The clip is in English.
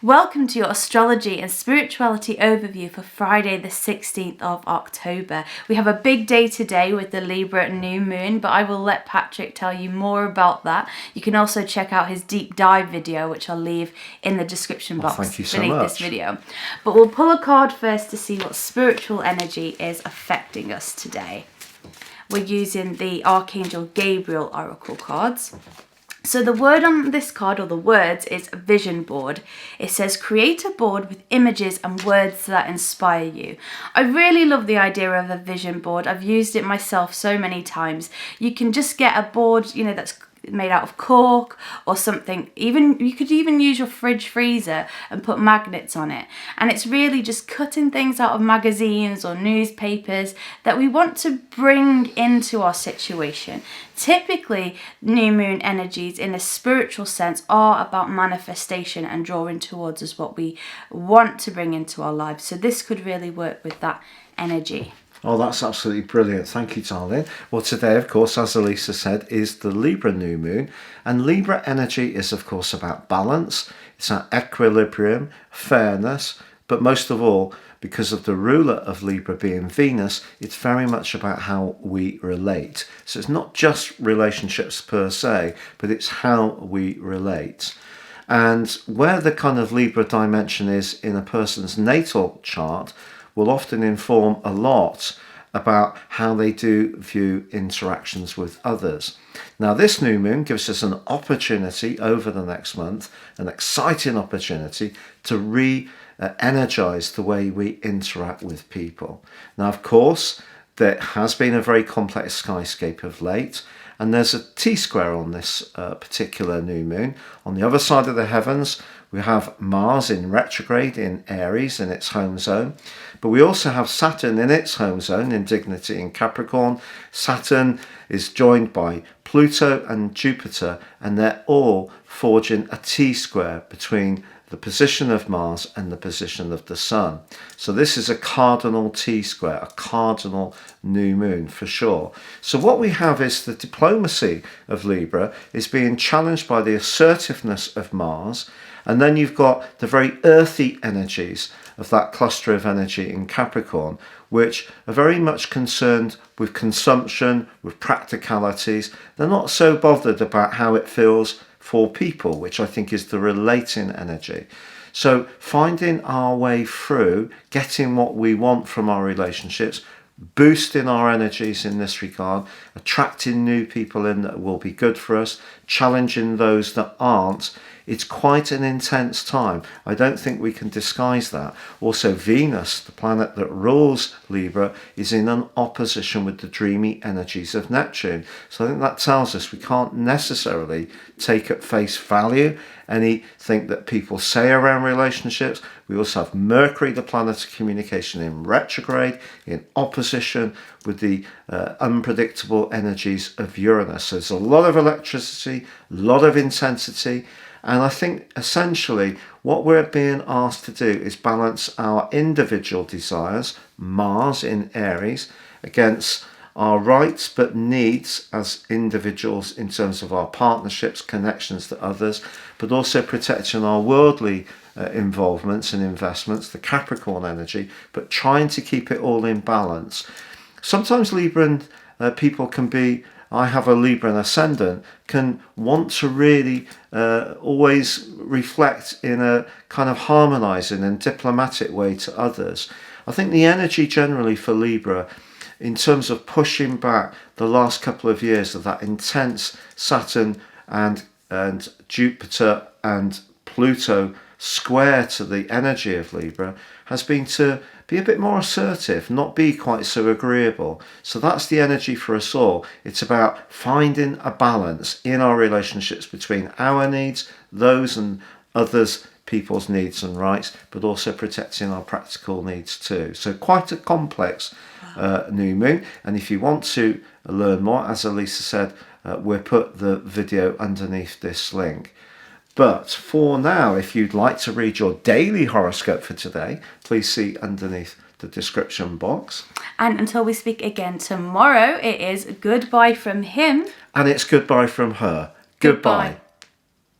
Welcome to your astrology and spirituality overview for Friday the 16th of October. We have a big day today with the Libra new moon, but I will let Patrick tell you more about that. You can also check out his deep dive video, which I'll leave in the description box beneath this video. But we'll pull a card first to see what spiritual energy is affecting us today. We're using the Archangel Gabriel Oracle cards. So the word on this card, or the words, is vision board. It says create a board with images and words that inspire you. I really love the idea of a vision board. I've used it myself so many times. You can just get a board, that's made out of cork or something. Even you could even use your fridge freezer and put magnets on it, and it's really just cutting things out of magazines or newspapers that we want to bring into our situation. Typically, new moon energies in a spiritual sense are about manifestation and drawing towards us what we want to bring into our lives, so this could really work with that energy. Oh, that's absolutely brilliant. Thank you, darling. Well, today, of course, as Elisa said, is the Libra new moon. And Libra energy is, of course, about balance. It's about equilibrium, fairness. But most of all, because of the ruler of Libra being Venus, it's very much about how we relate. So it's not just relationships per se, but it's how we relate. And where the kind of Libra dimension is in a person's natal chart will often inform a lot about how they do view interactions with others. Now, this new moon gives us an opportunity over the next month, an exciting opportunity to re-energize the way we interact with people. Now, of course, there has been a very complex skyscape of late, and there's a T-square on this particular new moon. On the other side of the heavens, we have Mars in retrograde in Aries in its home zone, but we also have Saturn in its home zone in dignity in Capricorn. Saturn is joined by Pluto and Jupiter, and they're all forging a T-square between the position of Mars and the position of the Sun. So this is a cardinal T-square, a cardinal new moon for sure. So what we have is the diplomacy of Libra is being challenged by the assertiveness of Mars, and then you've got the very earthy energies of that cluster of energy in Capricorn, which are very much concerned with consumption, with practicalities. They're not so bothered about how it feels for people, which I think is the relating energy. So finding our way through, getting what we want from our relationships, boosting our energies in this regard, attracting new people in that will be good for us, challenging those that aren't. It's quite an intense time. I don't think we can disguise that. Also, Venus, the planet that rules Libra, is in an opposition with the dreamy energies of Neptune. So I think that tells us we can't necessarily take at face value anything that people say around relationships. We also have Mercury, the planet of communication, in retrograde, in opposition with the unpredictable energies of Uranus. So there's a lot of electricity, a lot of intensity. And I think essentially what we're being asked to do is balance our individual desires, Mars in Aries, against our rights but needs as individuals in terms of our partnerships, connections to others, but also protecting our worldly involvements and investments, the Capricorn energy, but trying to keep it all in balance. Sometimes Libran people can be, I have a Libran ascendant, can want to really always reflect in a kind of harmonizing and diplomatic way to others. I think the energy generally for Libra, in terms of pushing back the last couple of years of that intense Saturn and Jupiter and Pluto square to the energy of Libra, has been to be a bit more assertive, not be quite so agreeable. So that's the energy for us all. It's about finding a balance in our relationships between our needs, those and others, people's needs and rights, but also protecting our practical needs too. So quite a complex new moon. And if you want to learn more, as Elisa said, we'll put the video underneath this link. But for now, if you'd like to read your daily horoscope for today, please see underneath the description box. And until we speak again tomorrow, it is goodbye from him. And it's goodbye from her. Goodbye.